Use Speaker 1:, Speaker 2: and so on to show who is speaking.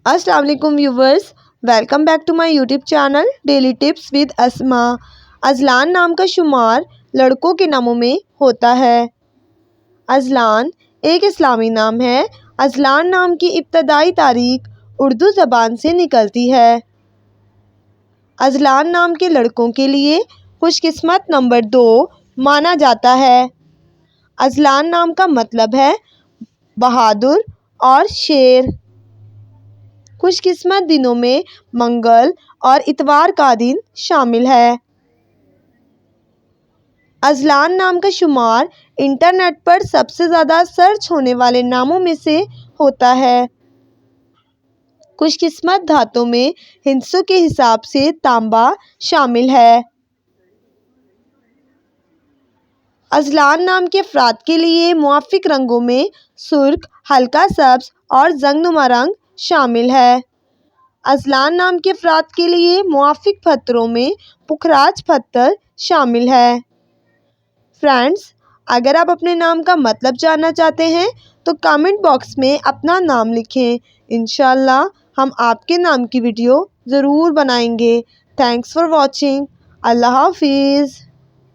Speaker 1: अस्सलाम वालेकुम viewers, welcome back to my YouTube channel daily tips with Asma. Ajlan नाम का शुमार लड़कों के नामों में होता है। अजलान एक इस्लामी नाम है। अजलान नाम की इब्तदाई तारीख उर्दू ज़बान से निकलती है। अजलान नाम के लड़कों के लिए खुशकिस्मत नंबर 2 माना जाता है। अजलान नाम का मतलब है बहादुर और शेर। खुशकिस्मत दिनों में मंगल और इतवार का दिन शामिल है। अजलान नाम का शुमार इंटरनेट पर सबसे ज़्यादा सर्च होने वाले नामों में से होता है। खुशकिस्मत धातों में हिस्सों के हिसाब से तांबा शामिल है। अजलान नाम के अफराद के लिए मुआफिक रंगों में सुर्ख, हल्का सब्ज और जंगनुमा रंग शामिल है। अजलान नाम के अफराद के लिए मुआफिक पत्थरों में पुखराज पत्थर शामिल है। फ्रेंड्स, अगर आप अपने नाम का मतलब जानना चाहते हैं तो कमेंट बॉक्स में अपना नाम लिखें। इंशाल्लाह हम आपके नाम की वीडियो ज़रूर बनाएंगे। Thanks for watching. अल्लाह हाफिज़।